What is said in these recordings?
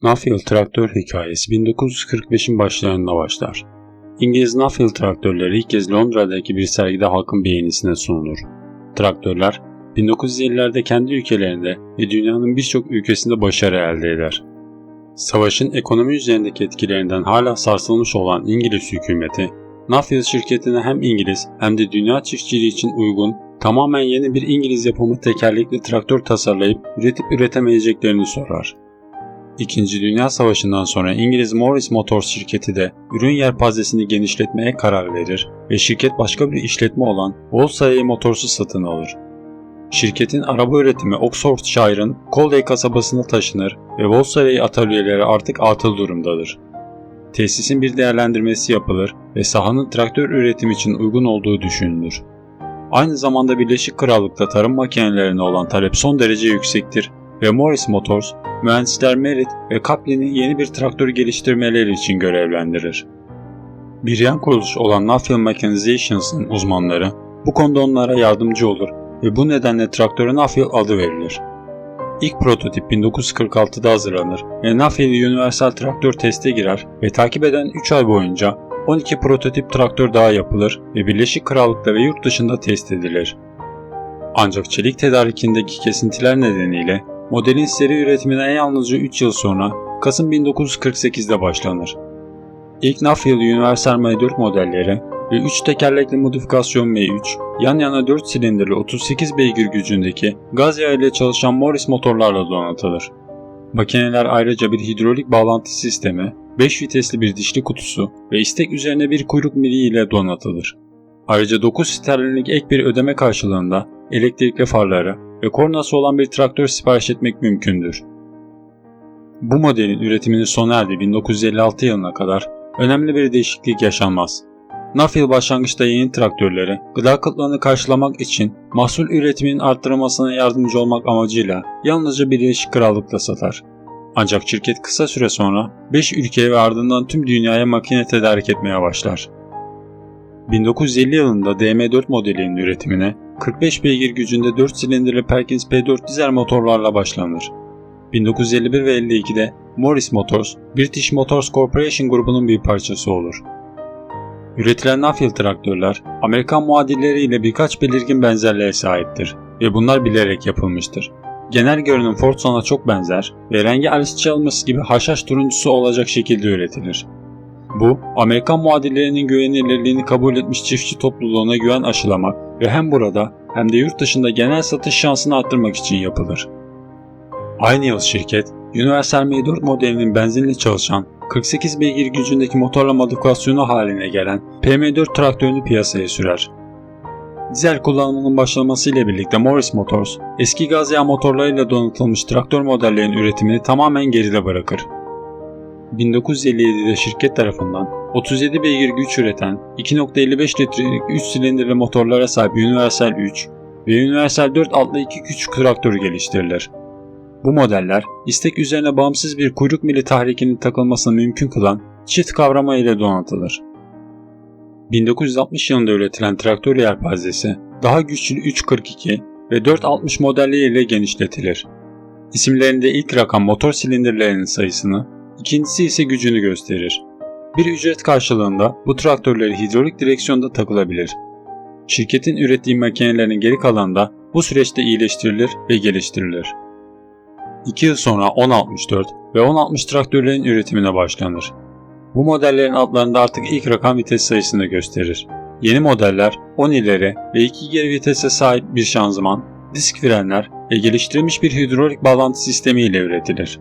Nuffield traktör hikayesi 1945'in başlarında başlar. İngiliz Nuffield traktörleri ilk kez Londra'daki bir sergide halkın beğenisine sunulur. Traktörler 1950'lerde kendi ülkelerinde ve dünyanın birçok ülkesinde başarı elde eder. Savaşın ekonomi üzerindeki etkilerinden hala sarsılmış olan İngiliz hükümeti, Nuffield şirketine hem İngiliz hem de dünya çiftçiliği için uygun, tamamen yeni bir İngiliz yapımı tekerlekli traktör tasarlayıp üretip üretemeyeceklerini sorar. İkinci Dünya Savaşı'ndan sonra İngiliz Morris Motors şirketi de ürün yelpazesini genişletmeye karar verir ve şirket başka bir işletme olan Wolseley Motors'u satın alır. Şirketin araba üretimi Oxfordshire'ın Colday kasabasına taşınır ve Wolseley atölyeleri artık atıl durumdadır. Tesisin bir değerlendirmesi yapılır ve sahanın traktör üretimi için uygun olduğu düşünülür. Aynı zamanda Birleşik Krallık'ta tarım makinelerine olan talep son derece yüksektir ve Morris Motors, mühendisler Merritt ve Kaplan'i yeni bir traktör geliştirmeleri için görevlendirir. Bir yan kuruluş olan Nuffield Mechanizations'ın uzmanları bu konuda onlara yardımcı olur ve bu nedenle traktöre Nuffield adı verilir. İlk prototip 1946'da hazırlanır ve Nuffield Universal Traktör teste girer ve takip eden 3 ay boyunca 12 prototip traktör daha yapılır ve Birleşik Krallık'ta ve yurt dışında test edilir. Ancak çelik tedarikindeki kesintiler nedeniyle modelin seri üretimine yalnızca 3 yıl sonra Kasım 1948'de başlanır. İlk Nuffield Universal M4 modelleri ve 3 tekerlekli modifikasyon M3, yan yana 4 silindirli 38 beygir gücündeki gaz yağı ile çalışan Morris motorlarla donatılır. Makineler ayrıca bir hidrolik bağlantı sistemi, 5 vitesli bir dişli kutusu ve istek üzerine bir kuyruk miliği ile donatılır. Ayrıca 9 sterlinlik ek bir ödeme karşılığında elektrikli farları ve kornası olan bir traktör sipariş etmek mümkündür. Bu modelin üretiminin sona erdiği 1956 yılına kadar önemli bir değişiklik yaşanmaz. Nuffield başlangıçta yeni traktörleri gıda kıtlığını karşılamak için mahsul üretiminin arttırılmasına yardımcı olmak amacıyla yalnızca Birleşik Krallık'ta satar. Ancak şirket kısa süre sonra 5 ülkeye ve ardından tüm dünyaya makine tedarik etmeye başlar. 1950 yılında DM4 modelinin üretimine 45 beygir gücünde 4 silindirli Perkins P4 dizel motorlarla başlanır. 1951 ve 52'de Morris Motors, British Motors Corporation grubunun bir parçası olur. Üretilen Nuffield traktörler, Amerikan muadilleriyle birkaç belirgin benzerliğe sahiptir ve bunlar bilerek yapılmıştır. Genel görünüm Fordson'a çok benzer ve rengi Alice Chalmers gibi haşhaş turuncusu olacak şekilde üretilir. Bu, Amerikan muadillerinin güvenilirliğini kabul etmiş çiftçi topluluğuna güven aşılamak ve hem burada hem de yurt dışında genel satış şansını arttırmak için yapılır. Aynı yıl şirket, Universal M4 modelinin benzinle çalışan 48 beygir gücündeki motorla modifikasyonu haline gelen PM4 traktörünü piyasaya sürer. Dizel kullanımının başlamasıyla birlikte Morris Motors, eski gaz yağı motorlarıyla donatılmış traktör modellerinin üretimini tamamen geride bırakır. 1957'de şirket tarafından 37 beygir güç üreten 2.55 litrelik 3 silindirli motorlara sahip Universal 3 ve Universal 4 adlı iki küçük traktör geliştirilir. Bu modeller istek üzerine bağımsız bir kuyruk mili tahrikinin takılmasını mümkün kılan çift kavrama ile donatılır. 1960 yılında üretilen traktör yelpazesi daha güçlü 342 ve 460 modelleriyle genişletilir. İsimlerinde ilk rakam motor silindirlerinin sayısını, ikincisi ise gücünü gösterir. Bir ücret karşılığında bu traktörleri hidrolik direksiyonda takılabilir. Şirketin ürettiği makinelerin geri kalanı da bu süreçte iyileştirilir ve geliştirilir. 2 yıl sonra 1064 ve 1060 traktörlerin üretimine başlanır. Bu modellerin adlarında artık ilk rakam vites sayısını gösterir. Yeni modeller 10 ileri ve 2 geri vitese sahip bir şanzıman, disk frenler ve geliştirilmiş bir hidrolik bağlantı sistemi ile üretilir.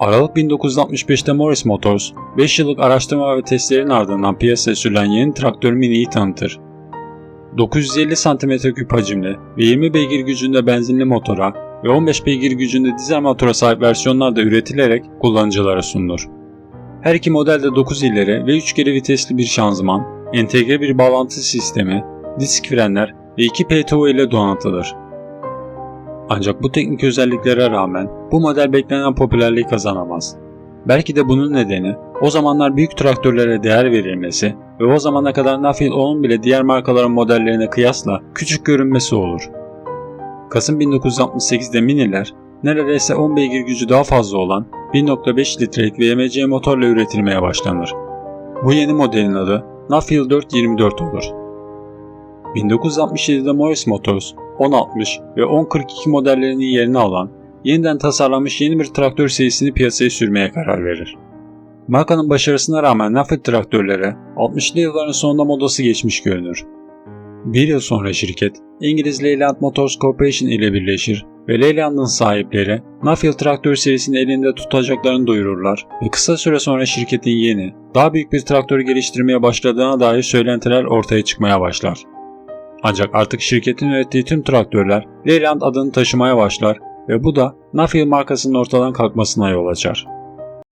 Aralık 1965'te Morris Motors, 5 yıllık araştırma ve testlerin ardından piyasaya sürülen yeni traktör Mini'yi tanıtır. 950 cm3 hacimli ve 20 beygir gücünde benzinli motora ve 15 beygir gücünde dizel motora sahip versiyonlar da üretilerek kullanıcılara sunulur. Her iki modelde 9 ileri ve 3 geri vitesli bir şanzıman, entegre bir bağlantı sistemi, disk frenler ve 2 PTO ile donatılır. Ancak bu teknik özelliklere rağmen bu model beklenen popülerliği kazanamaz. Belki de bunun nedeni o zamanlar büyük traktörlere değer verilmesi ve o zamana kadar Nuffield onun bile diğer markaların modellerine kıyasla küçük görünmesi olur. Kasım 1968'de Mini'ler neredeyse 10 beygir gücü daha fazla olan 1.5 litrelik VMC motorla üretilmeye başlanır. Bu yeni modelin adı Nuffield 424 olur. 1967'de Morris Motors 1060 ve 1042 modellerinin yerini alan yeniden tasarlanmış yeni bir traktör serisini piyasaya sürmeye karar verir. Markanın başarısına rağmen Nuffield traktörleri 60'lı yılların sonunda modası geçmiş görünür. Bir yıl sonra şirket İngiliz Leyland Motors Corporation ile birleşir ve Leyland'ın sahipleri Nuffield traktör serisini elinde tutacaklarını duyururlar ve kısa süre sonra şirketin yeni, daha büyük bir traktör geliştirmeye başladığına dair söylentiler ortaya çıkmaya başlar. Ancak artık şirketin ürettiği tüm traktörler Leyland adını taşımaya başlar ve bu da Nuffield markasının ortadan kalkmasına yol açar.